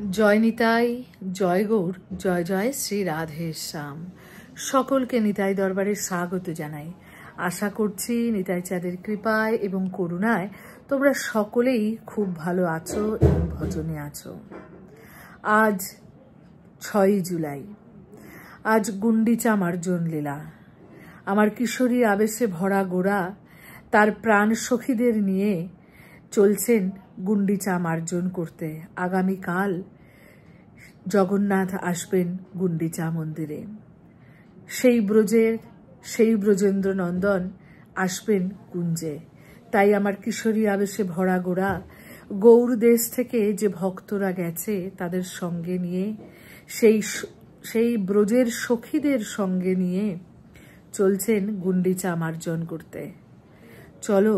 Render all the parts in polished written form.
জয় নিতাই, জয় গৌর, জয় জয় শ্রী রাধে শ্যাম। সকলকে নিতাই দরবারে স্বাগত জানাই। আশা করছি নিতাই চাঁদের কৃপায় এবং করুণায় তোমরা সকলেই খুব ভালো আছো এবং ভজনে আছো। আজ 6ই জুলাই, আজ গুন্ডিচা মার্জন লীলা। আমার কিশোরী আবেশে ভরা গোড়া তার প্রাণ সখীদের নিয়ে চলছেন গুন্ডিচা মার্জন করতে। আগামীকাল জগন্নাথ আসবেন গুন্ডিচা মন্দিরে। সেই ব্রজেন্দ্র নন্দন আসবেন কুঞ্জে। তাই আমার কিশোরী আবেশে ভরা গোড়া গৌর দেশ থেকে যে ভক্তরা গেছে তাদের সঙ্গে নিয়ে, সেই ব্রজের সখীদের সঙ্গে নিয়ে চলছেন গুন্ডিচা মার্জন করতে। চলো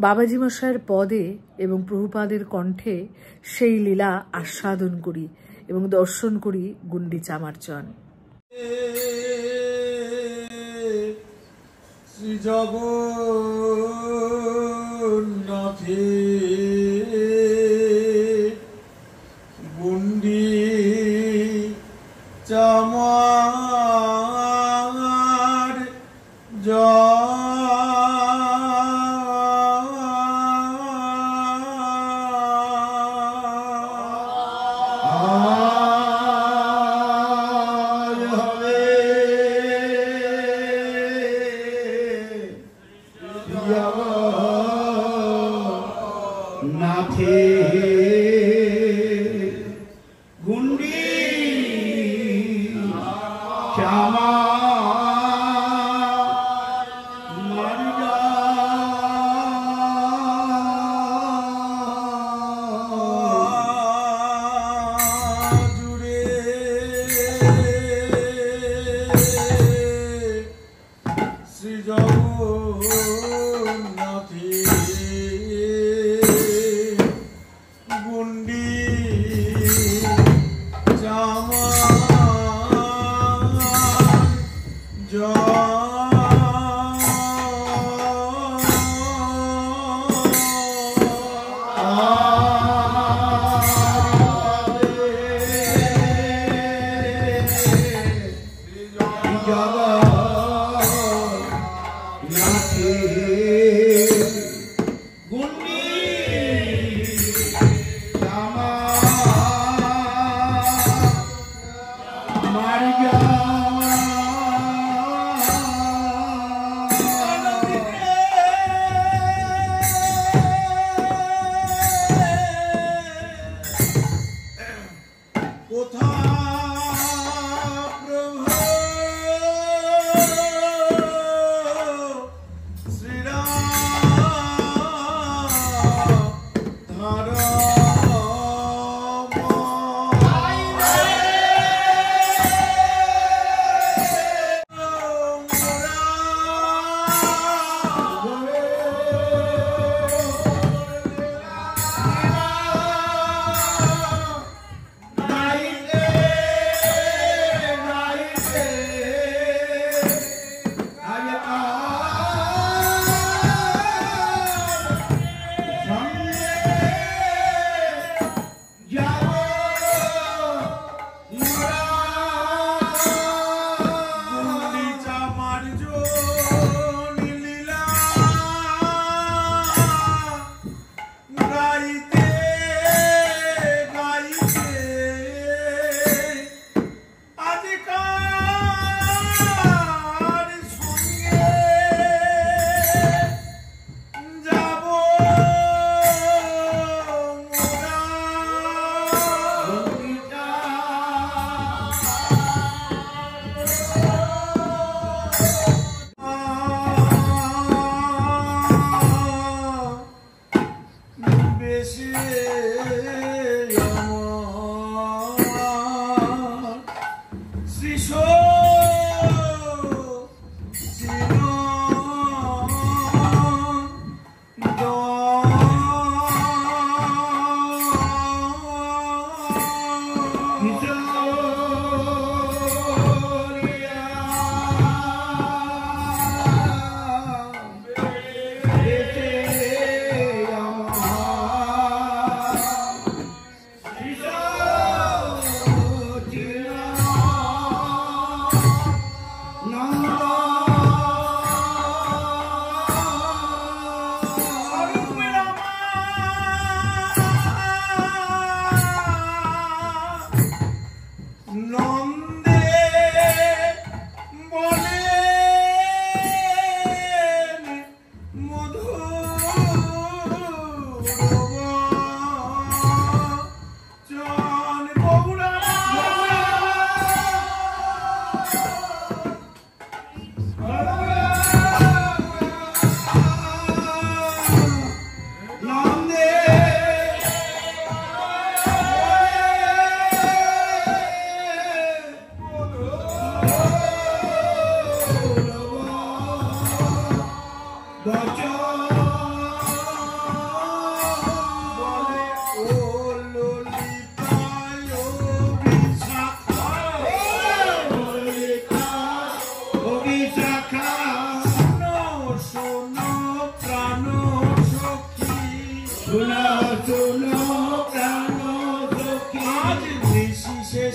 বাবাজি মশাইয়ের পদে এবং প্রভুপাদের কণ্ঠে সেই লীলা আস্বাদন করি এবং দর্শন করি গুন্ডিচা মার্জন। শ্রী জগন্নাথে গুন্ডিচা নাথে গুন্ডিচা জুড়ে শ্রী জগন্নাথে গুন্ডিচা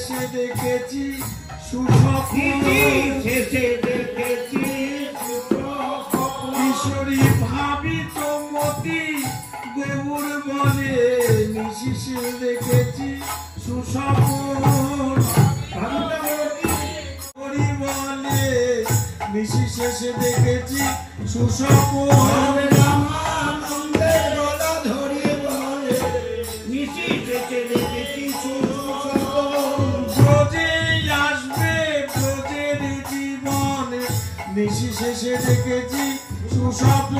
শেষে দেখেছি সুস্বপ্ন শেষে দেখেছি কিশোরী ভাবিত মতি দেবুর বলে নিশিষে দেখেছি সুস্বপ্ন কিশোরী বলে নিশিষে দেখেছি সুস্বপ্ন রামানন্দের গলা ধরে বলে নিশি শেষে দেখেছি ব্রজে আসবে ব্রজের জীবন নিশি শেষে দেখেছি সুস্বপ্ন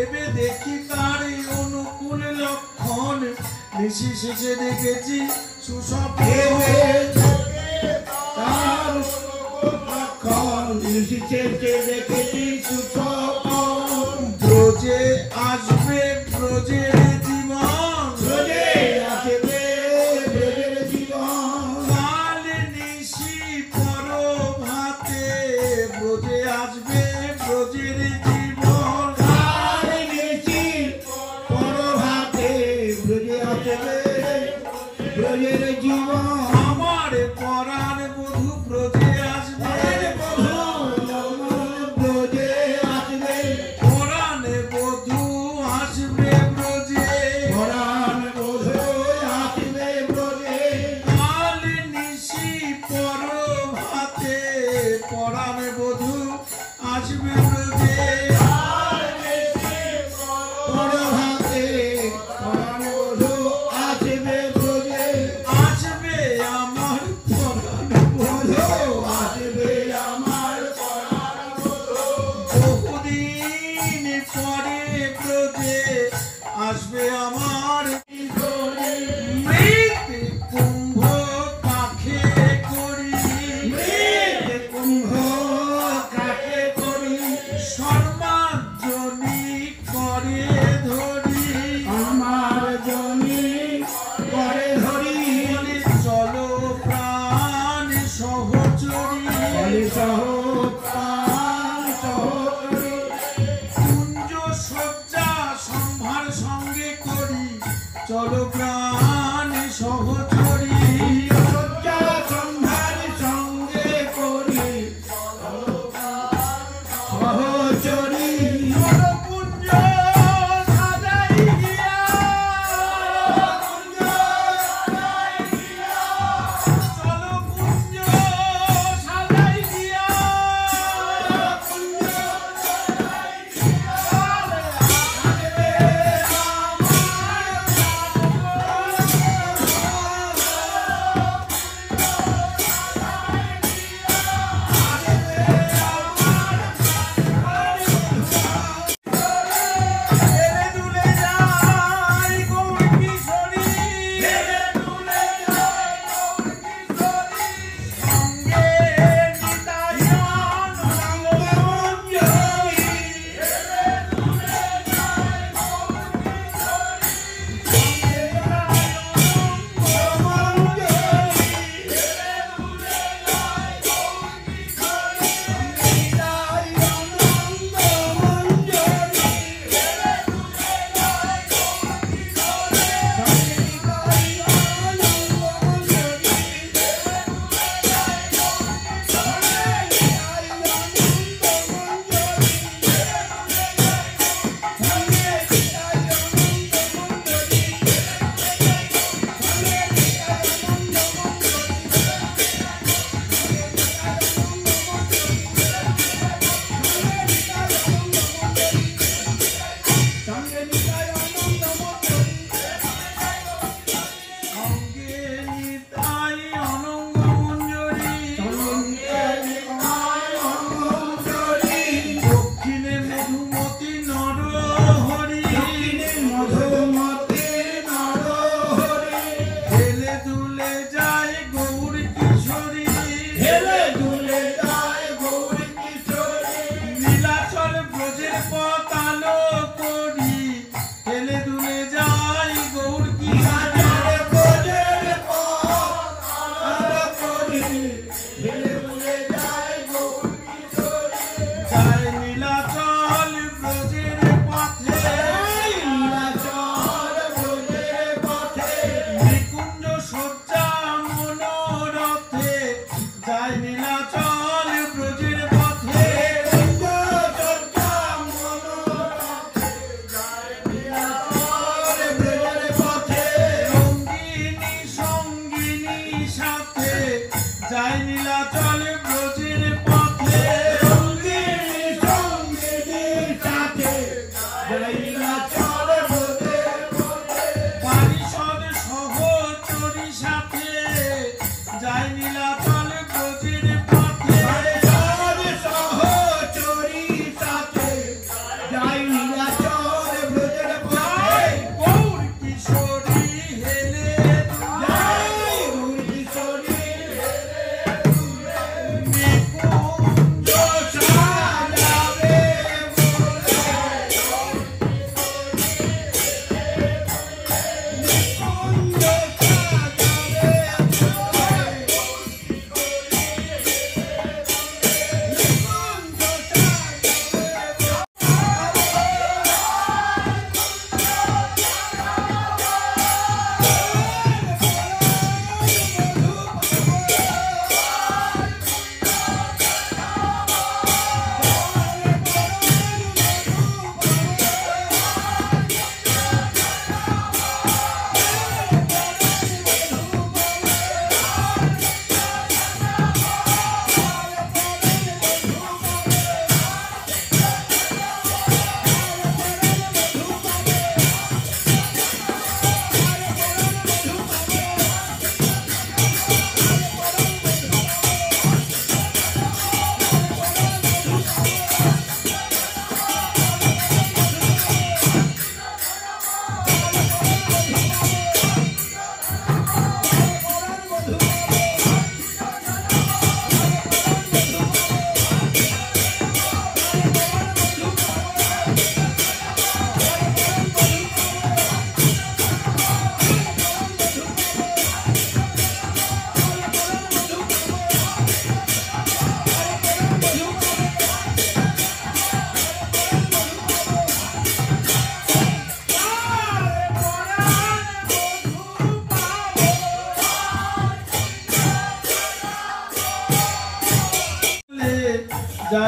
এবে দেখি তার অনুকূল লক্ষণ নিশি শেষে দেখেছি সুস্বপ্ন দেখেছি ব্রজে আসবে ব্রজের জীবন কাল নিশি পর ভাতে ব্রজে আসবে ব্রজের জীবন ব্রজের জীবন আমার পরাণ বধূ ব্রজে আসবে ব্রজে আসবে পরাণ বধূ আসবে ব্রজে পরাণ বধূ আসবে ব্রজে কাল নিশি পর ভাতে পরাণ বধূ আসবে ব্রজে পরভাতে পরাণ বধূ আসবে ব্রজে আসবে আমার পরাণ বধূ আসবে আমার বহুদিন পরে ব্রজে আসবে আমার মৃত কুম্ভ কাখে করি কুম্ভ কাকে করি সর্ব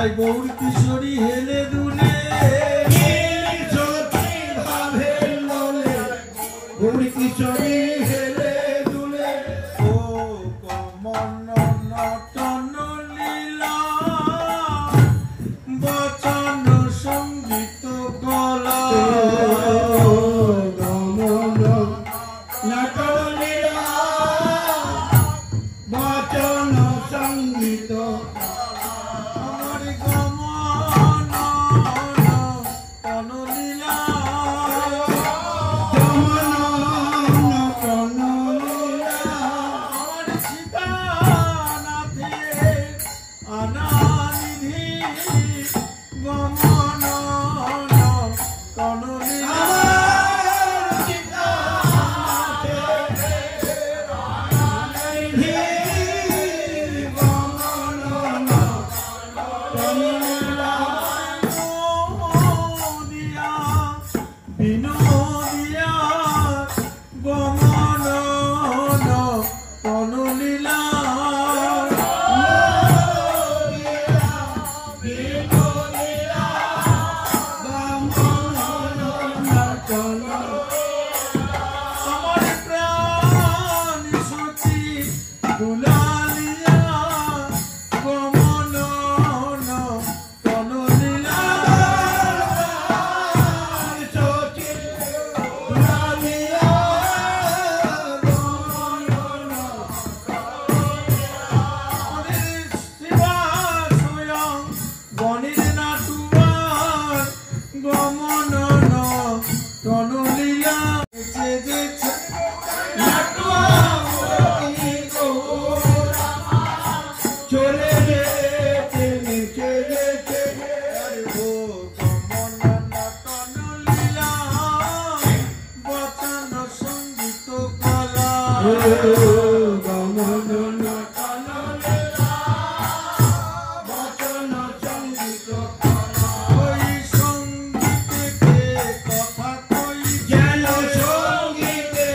লীলায় গৌর কিশোরী হেলে দুলে গৌরী কিশোরী হেলে দুলে ও কমন নটন লীলা বচন সঙ্গীত কলা বচন সঙ্গীত আমার গমন নটন লীলা আমার সীতানাথে অনানিধি গমন নটন লীলা বিনোদিয়া গমন নটন লীলা আমার প্রাণ সখী দুলালিয়া গমন নটন লীলা বনের নাটুয়ার গমন নটন লীলা চলে যেতে নেচে যেতে ও গমন নটন লীলা বচন সঙ্গীত কলা গমন নটন লীলা বচন সঙ্গীত ওই সঙ্গীতে কথা কই যেন সঙ্গীতে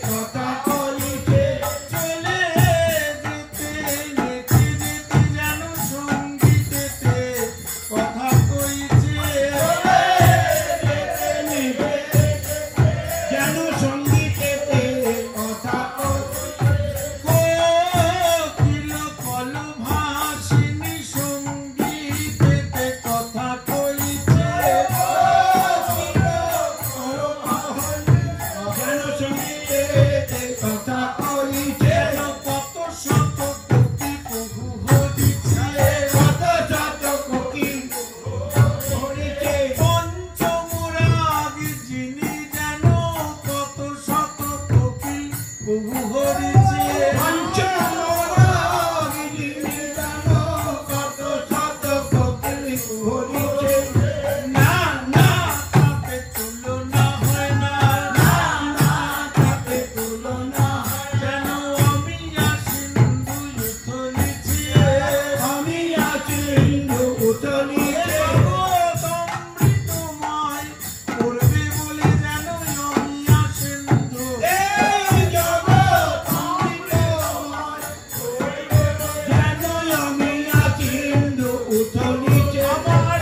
কথা কইতে চলে যেতে নেচে যেতে যেন সঙ্গীতে কথা কইছে যেন সঙ্গীতে কথা কোকিল কল ভাসিনী সঙ্গীতে কথা কইছে যেন সঙ্গীতে কথা কইছে যেন কত শত কোটি প্রভু হরিছে কত শত কোকিল হরিছে পঞ্চমরাগ যিনি যেন কত শত কোকিল প্রভু হরিছে পঞ্চমরাগিনী জানো কত শত কোকিল হরিছে না না তাতে তুলনা হয় না তাতে তুলনা যেন আমি সিন্ধু উথলিছি আমি আছি হিন্দু উতলিছে অমৃতময় করবে বলে যেন আমি সিন্ধু এই জগৎ অমৃতময় যেন আমি আছি হিন্দু উতলিছে আমার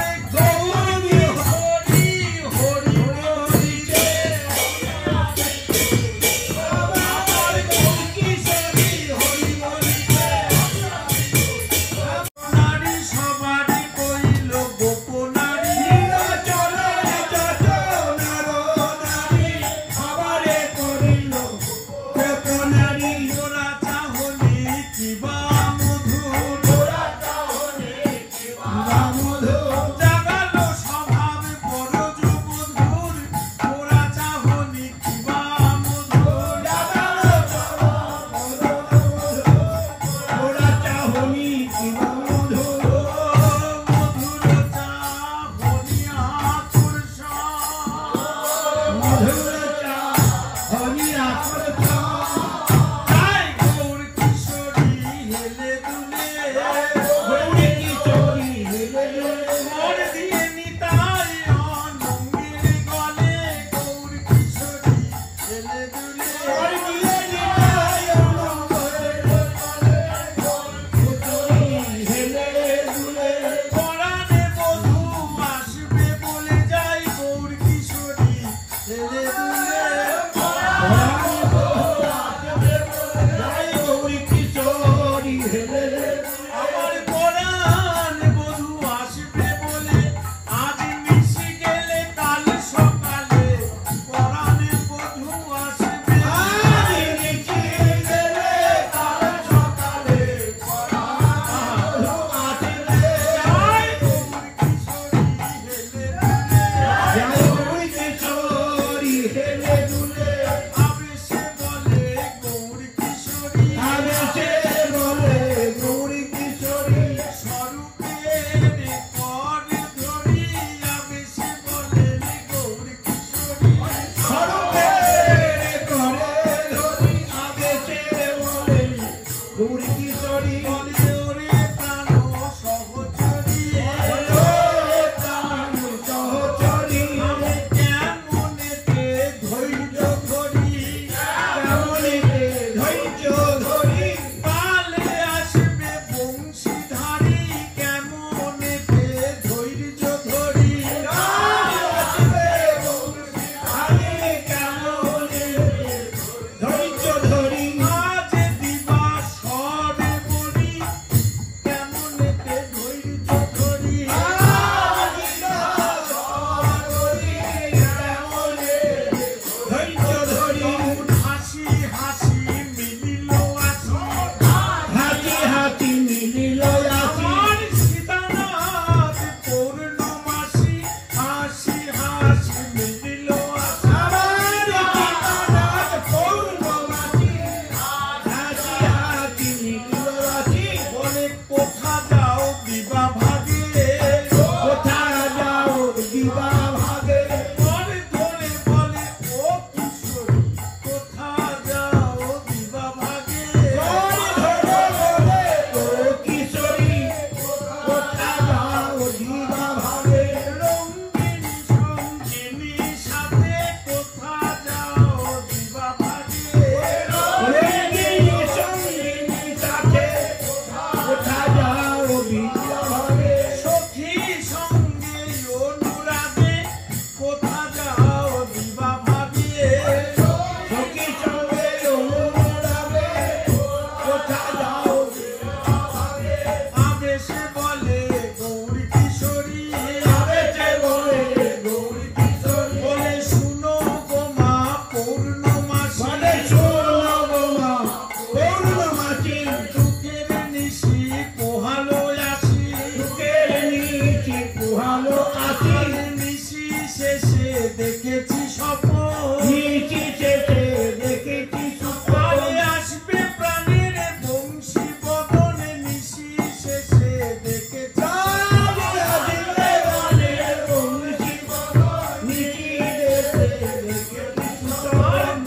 নিশি শেষে দেখেছি স্বপ্ন নিশি শেষে দেখেছি স্বপ্ন আসবে প্রাণের বংশী বদনে নিশি শেষে দেখেছি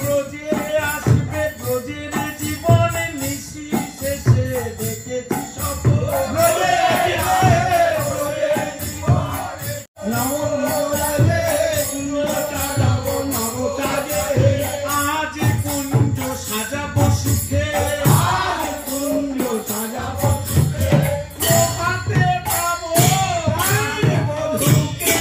ব্রজে আসবে ব্রজের জীবনে নিশি শেষে দেখেছি স্বপ্ন আজ কুঞ্জ সাজাবো সুখে হাতে পাবো বধূকে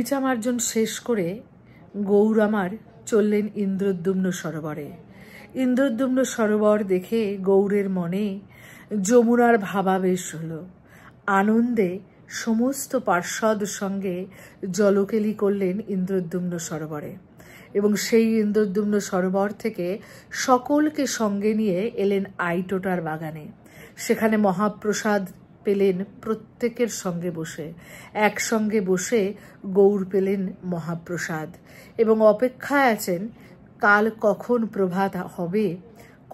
গুন্ডিচা মার্জন শেষ করে গৌর আমার চললেন ইন্দ্রদ্যুম্ন সরোবরে। ইন্দ্রদ্যুম্ন সরোবর দেখে গৌরের মনে যমুনার ভাবাবেশ হলো। আনন্দে সমস্ত পার্ষদ সঙ্গে জলকেলি করলেন ইন্দ্রদ্যুম্ন সরোবরে এবং সেই ইন্দ্রদ্যুম্ন সরোবর থেকে সকলকে সঙ্গে নিয়ে এলেন আইটোটার বাগানে। সেখানে মহাপ্রসাদ পেলেন প্রত্যেকের সঙ্গে বসে। একসঙ্গে বসে গৌর পেলেন মহাপ্রসাদ এবং অপেক্ষায় আছেন কাল কখন প্রভাত হবে,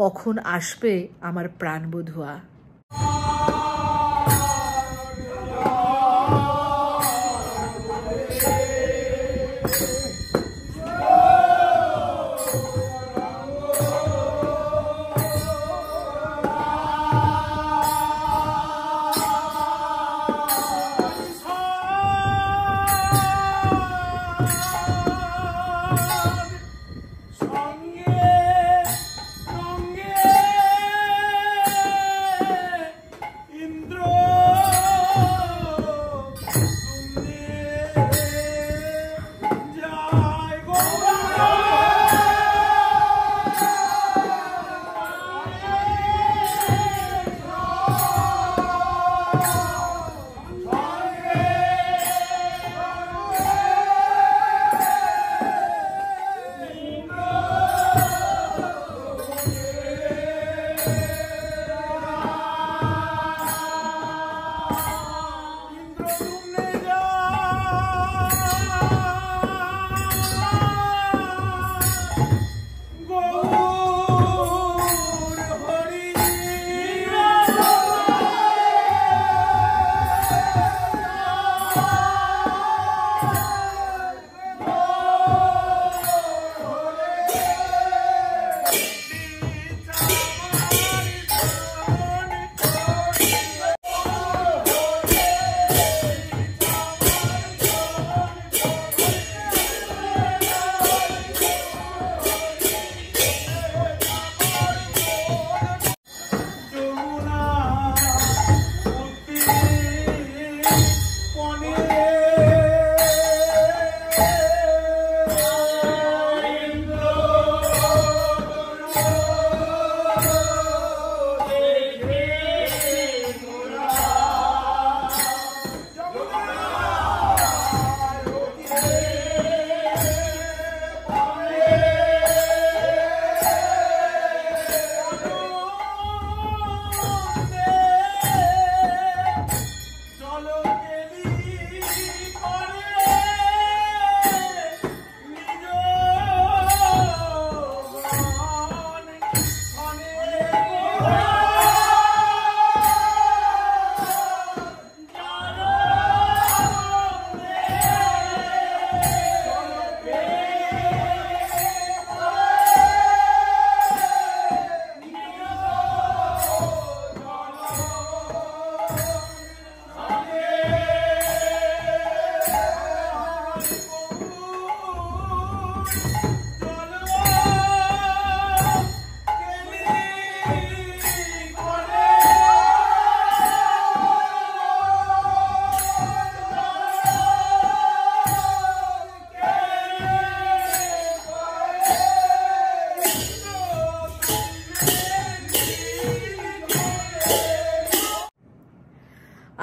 কখন আসবে আমার প্রাণবধূয়া।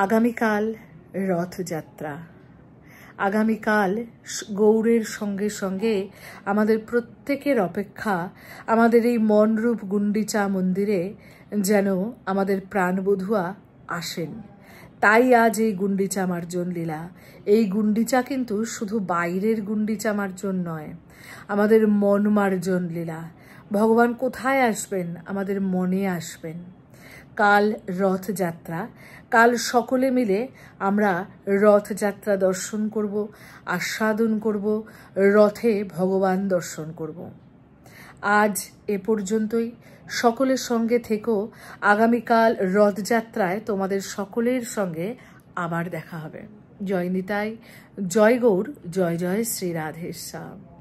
আগামীকাল রথযাত্রা। আগামীকাল গৌরের সঙ্গে সঙ্গে আমাদের প্রত্যেকের অপেক্ষা আমাদের এই মনরূপ গুন্ডিচা মন্দিরে যেন আমাদের প্রাণবধূয়া আসেন। তাই আজ এই গুন্ডিচা মার্জন লীলা। এই গুন্ডিচা কিন্তু শুধু বাইরের গুন্ডিচা মার্জন নয়, আমাদের মন মার্জন লীলা। ভগবান কোথায় আসবেন? আমাদের মনে আসবেন। কাল রথযাত্রা। কাল সকলে মিলে আমরা রথযাত্রা দর্শন করব, আস্বাদন করব, রথে ভগবান দর্শন করব। আজ এ পর্যন্তই। সকলের সঙ্গে থেকো। আগামীকাল রথযাত্রায় তোমাদের সকলের সঙ্গে আবার দেখা হবে। জয় নিতাই, জয় গৌর, জয় জয় শ্রী রাধেশ্যাম।